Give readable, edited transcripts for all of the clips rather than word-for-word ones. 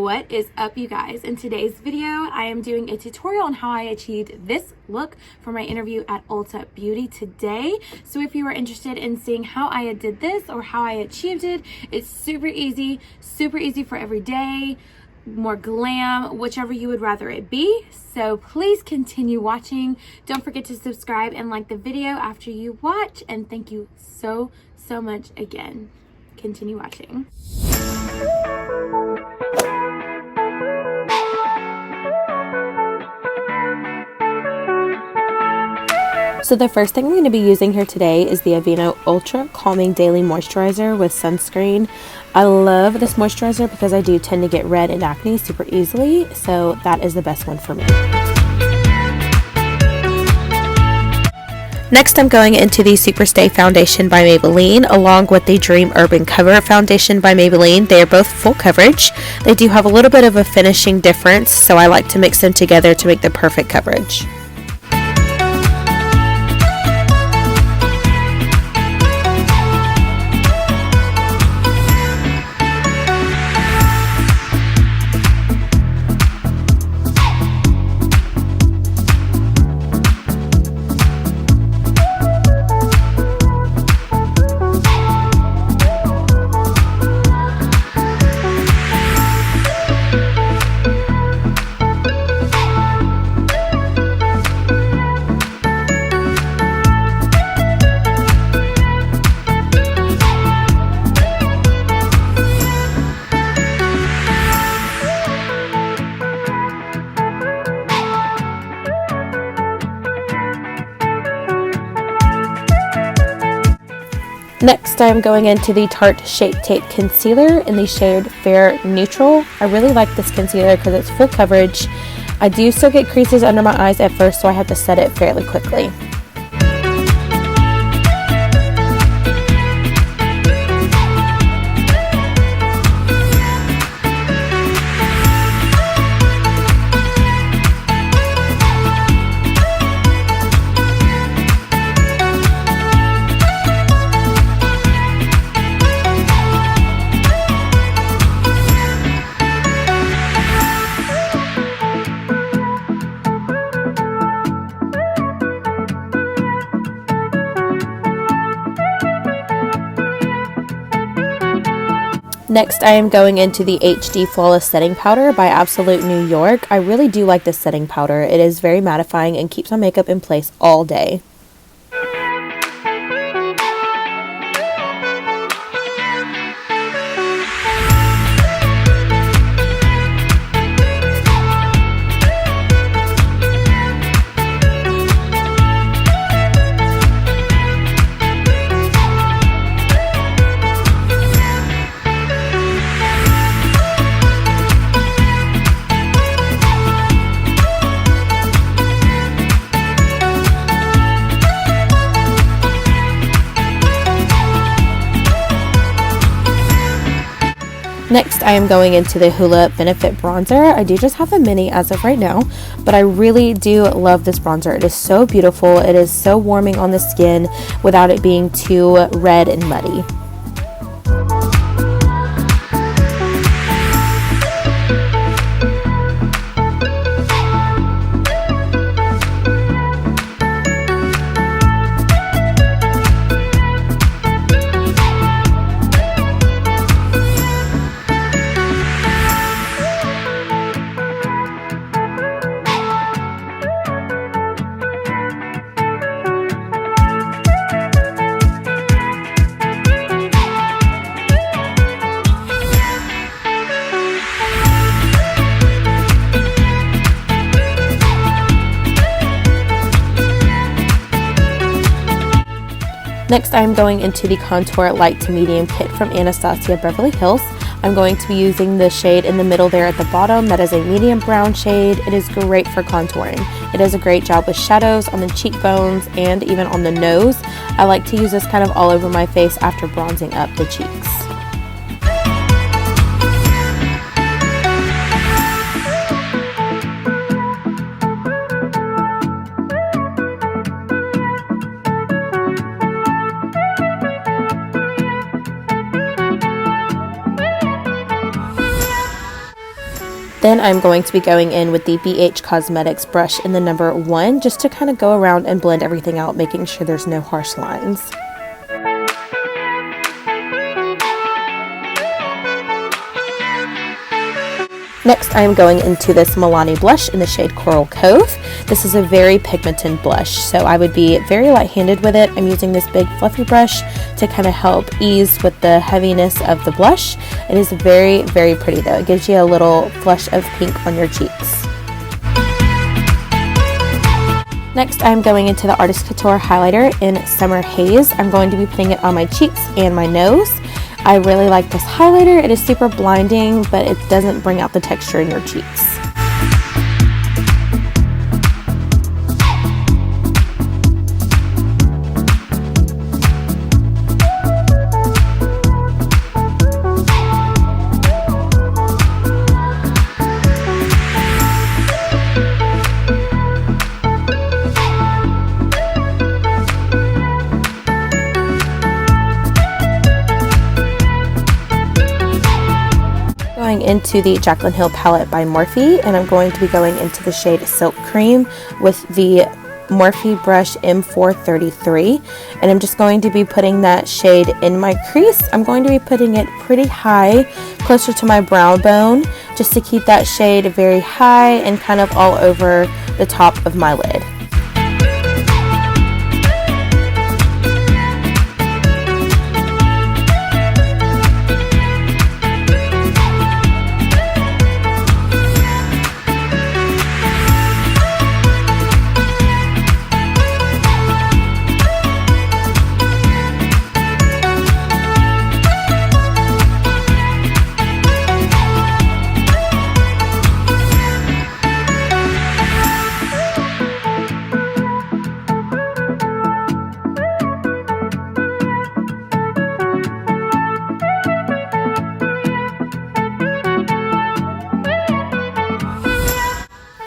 What is up, you guys? In today's video, I am doing a tutorial on how I achieved this look for my interview at Ulta Beauty today. So if you are interested in seeing how I did this or how I achieved it, it's super easy for every day, more glam, whichever you would rather it be. So please continue watching. Don't forget to subscribe and like the video after you watch, and thank you so much again. Continue watching. So the first thing I'm going to be using here today is the Aveeno Ultra Calming Daily Moisturizer with Sunscreen. I love this moisturizer because I do tend to get red and acne super easily, so that is the best one for me. Next, I'm going into the Superstay Foundation by Maybelline along with the Dream Urban Cover Foundation by Maybelline. They are both full coverage. They do have a little bit of a finishing difference, so I like to mix them together to make the perfect coverage. Next, I'm going into the Tarte Shape Tape Concealer in the shade Fair Neutral. I really like this concealer because it's full coverage. I do still get creases under my eyes at first, so I have to set it fairly quickly. Next, I am going into the HD Flawless Setting Powder by Absolute New York. I really do like this setting powder. It is very mattifying and keeps my makeup in place all day. Next, I am going into the Hoola Benefit Bronzer. I do just have a mini as of right now, but I really do love this bronzer. It is so beautiful. It is so warming on the skin without it being too red and muddy. Next, I'm going into the Contour Light to Medium Kit from Anastasia Beverly Hills. I'm going to be using the shade in the middle there at the bottom. That is a medium brown shade. It is great for contouring. It does a great job with shadows on the cheekbones and even on the nose. I like to use this kind of all over my face after bronzing up the cheeks. Then I'm going to be going in with the BH Cosmetics brush in the number 1 just to kind of go around and blend everything out, making sure there's no harsh lines. Next, I am going into this Milani Blush in the shade Coral Cove. This is a very pigmented blush, so I would be very light-handed with it. I'm using this big fluffy brush to kind of help ease with the heaviness of the blush. It is very, very pretty though. It gives you a little flush of pink on your cheeks. Next, I'm going into the Artist Couture highlighter in Summer Haze. I'm going to be putting it on my cheeks and my nose. I really like this highlighter. It is super blinding, but it doesn't bring out the texture in your cheeks. Going into the Jaclyn Hill palette by Morphe, and I'm going to be going into the shade Silk Cream with the Morphe brush M433, and I'm just going to be putting that shade in my crease. I'm going to be putting it pretty high, closer to my brow bone, just to keep that shade very high and kind of all over the top of my lid.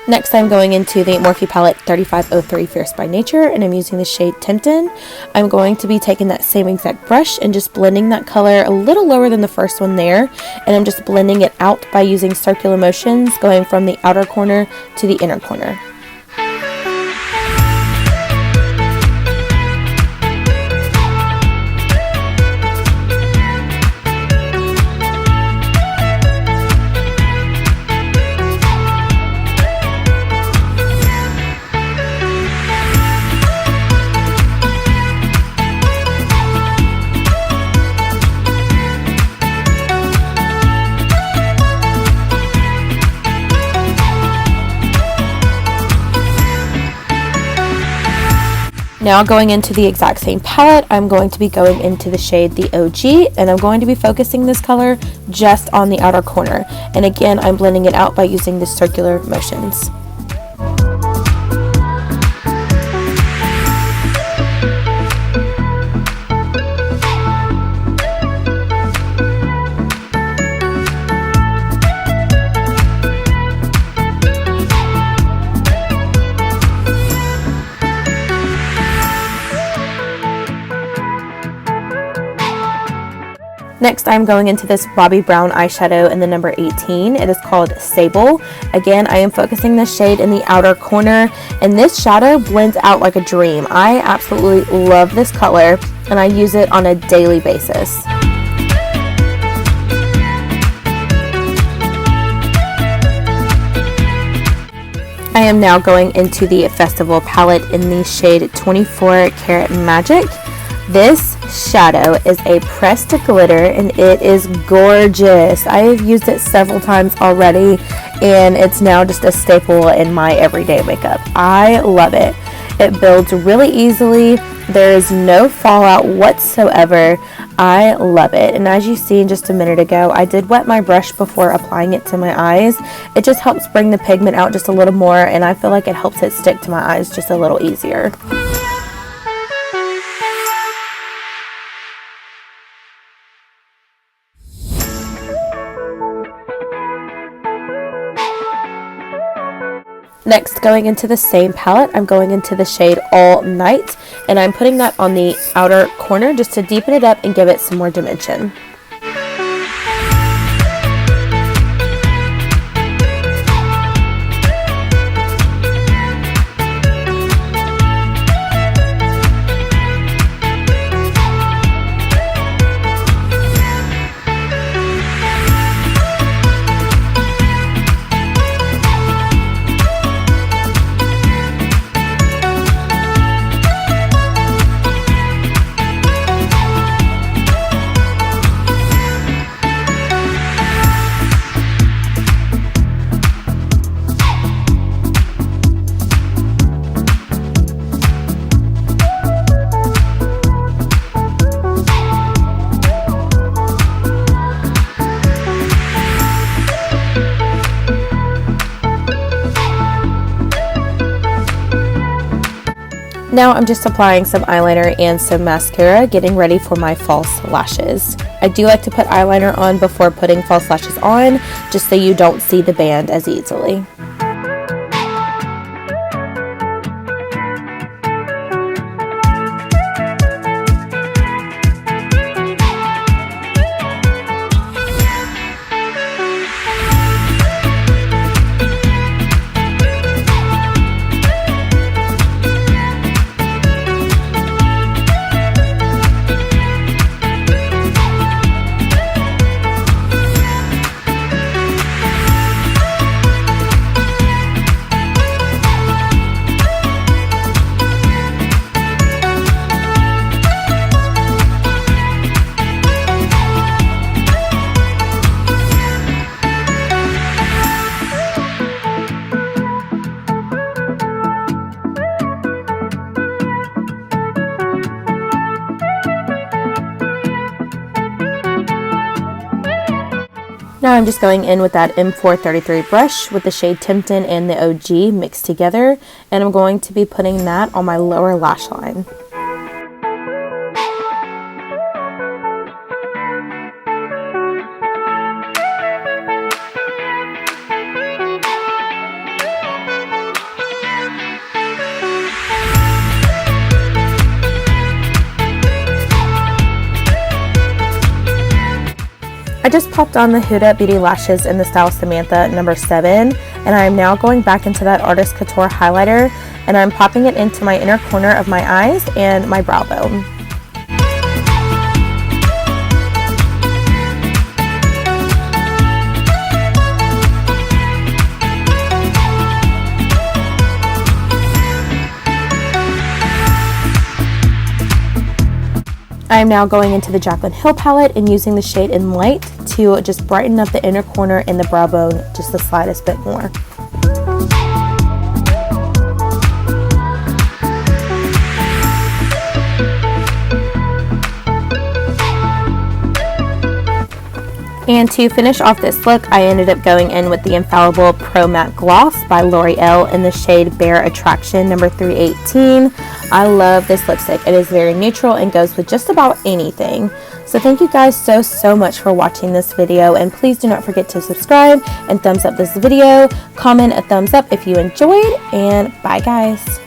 Next, I'm going into the Morphe palette 3503 Fierce by Nature, and I'm using the shade Tintin. I'm going to be taking that same exact brush and just blending that color a little lower than the first one there, and I'm just blending it out by using circular motions, going from the outer corner to the inner corner. Now going into the exact same palette, I'm going to be going into the shade The OG, and I'm going to be focusing this color just on the outer corner. And again, I'm blending it out by using the circular motions. Next, I'm going into this Bobbi Brown eyeshadow in the number 18. It is called Sable. Again, I am focusing this shade in the outer corner, and this shadow blends out like a dream. I absolutely love this color, and I use it on a daily basis. I am now going into the Festival palette in the shade 24 Karat Magic. This shadow is a pressed glitter, and it is gorgeous. I have used it several times already, and it's now just a staple in my everyday makeup. I love it. It builds really easily. There is no fallout whatsoever. I love it. And as you see just a minute ago, I did wet my brush before applying it to my eyes. It just helps bring the pigment out just a little more, and I feel like it helps it stick to my eyes just a little easier. Next, going into the same palette, I'm going into the shade All Night, and I'm putting that on the outer corner just to deepen it up and give it some more dimension. Now I'm just applying some eyeliner and some mascara, getting ready for my false lashes. I do like to put eyeliner on before putting false lashes on, just so you don't see the band as easily. Now I'm just going in with that M433 brush with the shade Temptin and the OG mixed together, and I'm going to be putting that on my lower lash line. I just popped on the Huda Beauty lashes in the style Samantha number 7, and I'm now going back into that Artist Couture highlighter, and I'm popping it into my inner corner of my eyes and my brow bone. I am now going into the Jaclyn Hill palette and using the shade in Light to just brighten up the inner corner and the brow bone just the slightest bit more. And to finish off this look, I ended up going in with the Infallible Pro Matte Gloss by L'Oreal in the shade Bare Attraction number 318. I love this lipstick. It is very neutral and goes with just about anything. So thank you guys so much for watching this video, and please do not forget to subscribe and thumbs up this video. Comment a thumbs up if you enjoyed, and bye guys.